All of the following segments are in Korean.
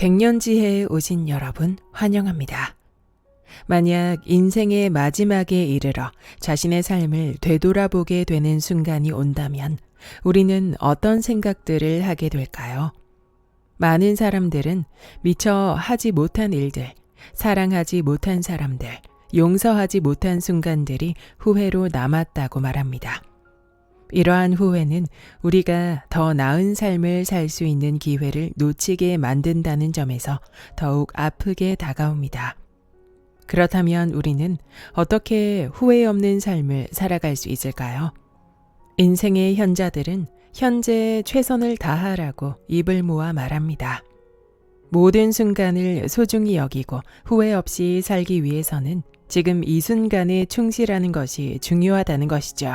백년지혜에 오신 여러분 환영합니다. 만약 인생의 마지막에 이르러 자신의 삶을 되돌아보게 되는 순간이 온다면 우리는 어떤 생각들을 하게 될까요? 많은 사람들은 미처 하지 못한 일들, 사랑하지 못한 사람들, 용서하지 못한 순간들이 후회로 남았다고 말합니다. 이러한 후회는 우리가 더 나은 삶을 살 수 있는 기회를 놓치게 만든다는 점에서 더욱 아프게 다가옵니다. 그렇다면 우리는 어떻게 후회 없는 삶을 살아갈 수 있을까요? 인생의 현자들은 현재에 최선을 다하라고 입을 모아 말합니다. 모든 순간을 소중히 여기고 후회 없이 살기 위해서는 지금 이 순간에 충실하는 것이 중요하다는 것이죠.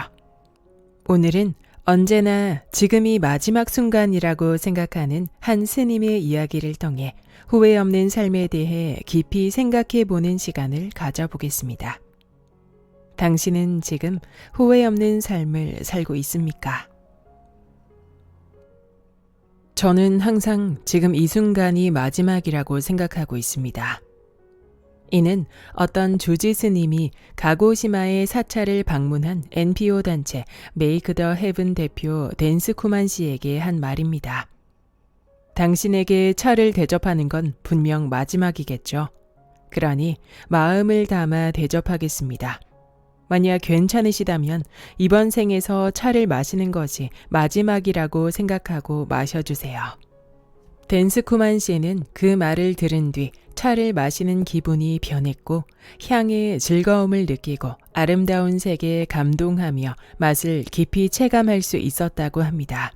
오늘은 언제나 지금이 마지막 순간이라고 생각하는 한 스님의 이야기를 통해 후회 없는 삶에 대해 깊이 생각해 보는 시간을 가져보겠습니다. 당신은 지금 후회 없는 삶을 살고 있습니까? 저는 항상 지금 이 순간이 마지막이라고 생각하고 있습니다. 이는 어떤 주지 스님이 가고시마의 사찰을 방문한 NPO 단체 메이크 더 헤븐 대표 댄스 쿠만 씨에게 한 말입니다. 당신에게 차를 대접하는 건 분명 마지막이겠죠. 그러니 마음을 담아 대접하겠습니다. 만약 괜찮으시다면 이번 생에서 차를 마시는 것이 마지막이라고 생각하고 마셔주세요. 댄스 쿠만 씨는 그 말을 들은 뒤 차를 마시는 기분이 변했고 향의 즐거움을 느끼고 아름다운 색에 감동하며 맛을 깊이 체감할 수 있었다고 합니다.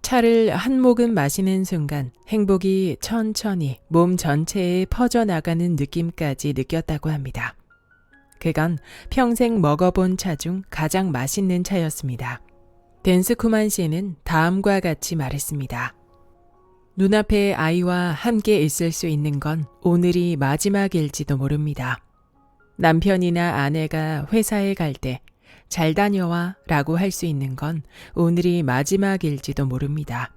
차를 한 모금 마시는 순간 행복이 천천히 몸 전체에 퍼져나가는 느낌까지 느꼈다고 합니다. 그건 평생 먹어본 차 중 가장 맛있는 차였습니다. 댄스 쿠만 씨는 다음과 같이 말했습니다. 눈앞에 아이와 함께 있을 수 있는 건 오늘이 마지막일지도 모릅니다. 남편이나 아내가 회사에 갈 때 잘 다녀와 라고 할 수 있는 건 오늘이 마지막일지도 모릅니다.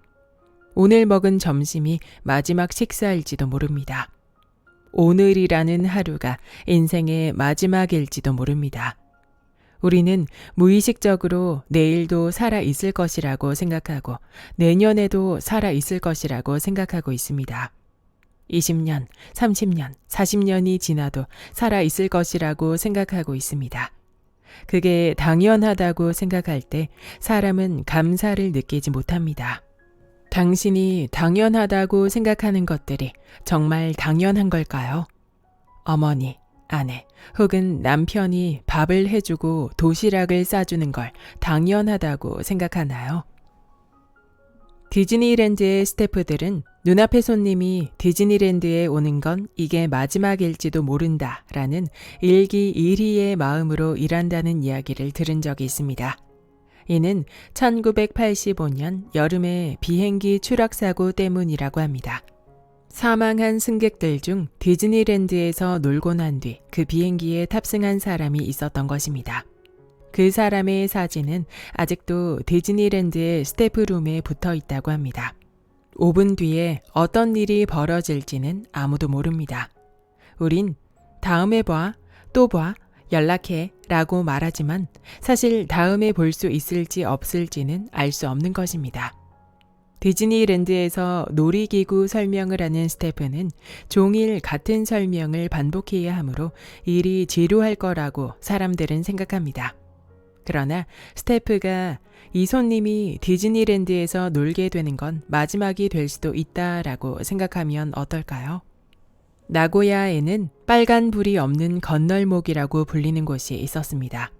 오늘 먹은 점심이 마지막 식사일지도 모릅니다. 오늘이라는 하루가 인생의 마지막일지도 모릅니다. 우리는 무의식적으로 내일도 살아 있을 것이라고 생각하고 내년에도 살아 있을 것이라고 생각하고 있습니다. 20년, 30년, 40년이 지나도 살아 있을 것이라고 생각하고 있습니다. 그게 당연하다고 생각할 때 사람은 감사를 느끼지 못합니다. 당신이 당연하다고 생각하는 것들이 정말 당연한 걸까요? 어머니, 아내 혹은 남편이 밥을 해주고 도시락을 싸주는 걸 당연하다고 생각하나요? 디즈니랜드의 스태프들은 눈앞의 손님이 디즈니랜드에 오는 건 이게 마지막일지도 모른다 라는 일기일희의 마음으로 일한다는 이야기를 들은 적이 있습니다. 이는 1985년 여름의 비행기 추락사고 때문이라고 합니다. 사망한 승객들 중 디즈니랜드에서 놀고 난 뒤 그 비행기에 탑승한 사람이 있었던 것입니다. 그 사람의 사진은 아직도 디즈니랜드의 스태프룸에 붙어 있다고 합니다. 5분 뒤에 어떤 일이 벌어질지는 아무도 모릅니다. 우린 다음에 봐, 또 봐, 연락해 라고 말하지만 사실 다음에 볼 수 있을지 없을지는 알 수 없는 것입니다. 디즈니랜드에서 놀이기구 설명을 하는 스태프는 종일 같은 설명을 반복해야 하므로 일이 지루할 거라고 사람들은 생각합니다. 그러나 스태프가 이 손님이 디즈니랜드에서 놀게 되는 건 마지막이 될 수도 있다라고 생각하면 어떨까요? 나고야에는 빨간 불이 없는 건널목이라고 불리는 곳이 있었습니다.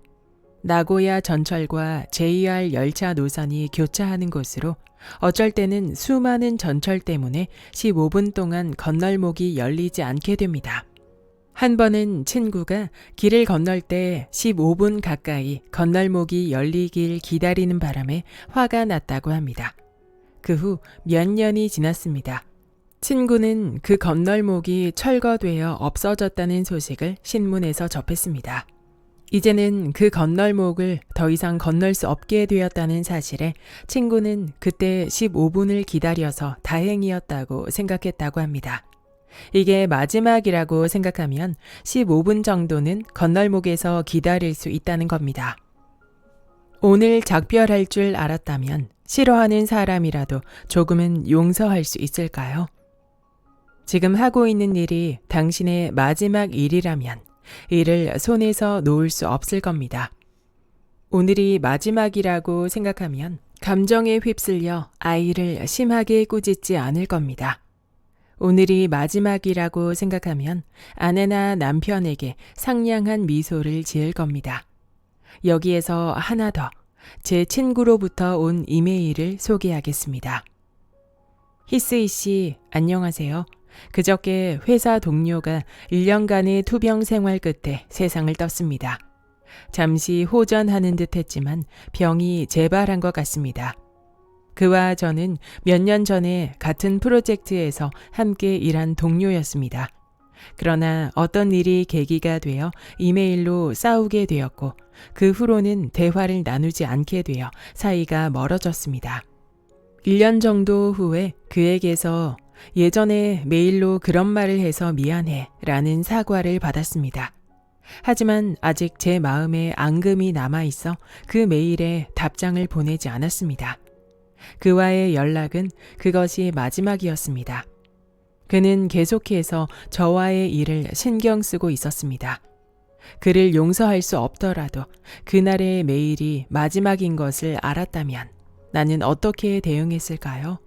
나고야 전철과 JR 열차 노선이 교차하는 곳으로 어쩔 때는 수많은 전철 때문에 15분 동안 건널목이 열리지 않게 됩니다. 한 번은 친구가 길을 건널 때 15분 가까이 건널목이 열리길 기다리는 바람에 화가 났다고 합니다. 그 후 몇 년이 지났습니다. 친구는 그 건널목이 철거되어 없어졌다는 소식을 신문에서 접했습니다. 이제는 그 건널목을 더 이상 건널 수 없게 되었다는 사실에 친구는 그때 15분을 기다려서 다행이었다고 생각했다고 합니다. 이게 마지막이라고 생각하면 15분 정도는 건널목에서 기다릴 수 있다는 겁니다. 오늘 작별할 줄 알았다면 싫어하는 사람이라도 조금은 용서할 수 있을까요? 지금 하고 있는 일이 당신의 마지막 일이라면 이를 손에서 놓을 수 없을 겁니다. 오늘이 마지막이라고 생각하면 감정에 휩쓸려 아이를 심하게 꾸짖지 않을 겁니다. 오늘이 마지막이라고 생각하면 아내나 남편에게 상냥한 미소를 지을 겁니다. 여기에서 하나 더, 제 친구로부터 온 이메일을 소개하겠습니다. 히스이 씨, 안녕하세요. 그저께 회사 동료가 1년간의 투병 생활 끝에 세상을 떴습니다. 잠시 호전하는 듯 했지만 병이 재발한 것 같습니다. 그와 저는 몇 년 전에 같은 프로젝트에서 함께 일한 동료였습니다. 그러나 어떤 일이 계기가 되어 이메일로 싸우게 되었고 그 후로는 대화를 나누지 않게 되어 사이가 멀어졌습니다. 1년 정도 후에 그에게서 예전에 메일로 그런 말을 해서 미안해 라는 사과를 받았습니다. 하지만 아직 제 마음에 앙금이 남아있어 그 메일에 답장을 보내지 않았습니다. 그와의 연락은 그것이 마지막이었습니다. 그는 계속해서 저와의 일을 신경 쓰고 있었습니다. 그를 용서할 수 없더라도 그날의 메일이 마지막인 것을 알았다면 나는 어떻게 대응했을까요?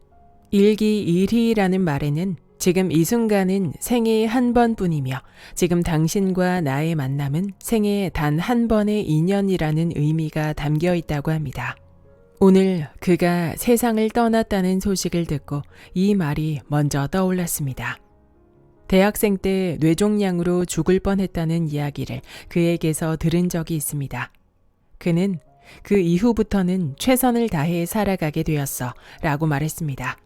일기일희라는 말에는 지금 이 순간은 생애 한 번뿐이며 지금 당신과 나의 만남은 생애 단 한 번의 인연이라는 의미가 담겨 있다고 합니다. 오늘 그가 세상을 떠났다는 소식을 듣고 이 말이 먼저 떠올랐습니다. 대학생 때 뇌종양으로 죽을 뻔했다는 이야기를 그에게서 들은 적이 있습니다. 그는 그 이후부터는 최선을 다해 살아가게 되었어 라고 말했습니다.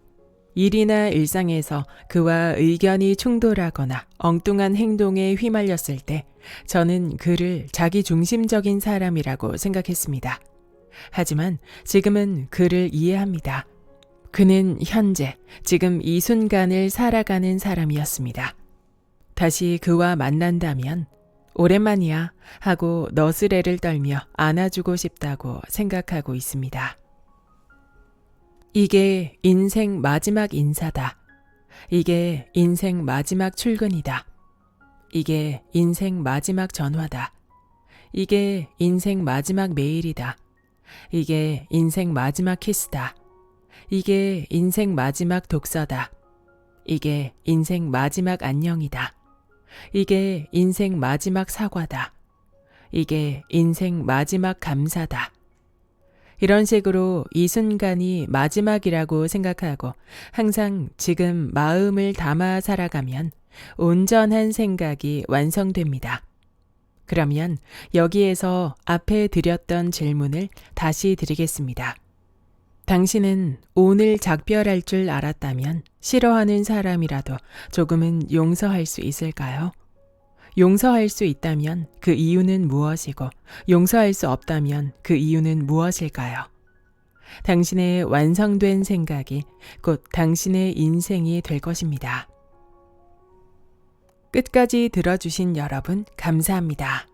일이나 일상에서 그와 의견이 충돌하거나 엉뚱한 행동에 휘말렸을 때 저는 그를 자기중심적인 사람이라고 생각했습니다. 하지만 지금은 그를 이해합니다. 그는 현재, 지금 이 순간을 살아가는 사람이었습니다. 다시 그와 만난다면 오랜만이야 하고 너스레를 떨며 안아주고 싶다고 생각하고 있습니다. 이게 인생 마지막 인사다. 이게 인생 마지막 출근이다. 이게 인생 마지막 전화다. 이게 인생 마지막 메일이다. 이게 인생 마지막 키스다. 이게 인생 마지막 독서다. 이게 인생 마지막 안녕이다. 이게 인생 마지막 사과다. 이게 인생 마지막 감사다. 이런 식으로 이 순간이 마지막이라고 생각하고 항상 지금 마음을 담아 살아가면 온전한 생각이 완성됩니다. 그러면 여기에서 앞에 드렸던 질문을 다시 드리겠습니다. 당신은 오늘 작별할 줄 알았다면 싫어하는 사람이라도 조금은 용서할 수 있을까요? 용서할 수 있다면 그 이유는 무엇이고 용서할 수 없다면 그 이유는 무엇일까요? 당신의 완성된 생각이 곧 당신의 인생이 될 것입니다. 끝까지 들어주신 여러분 감사합니다.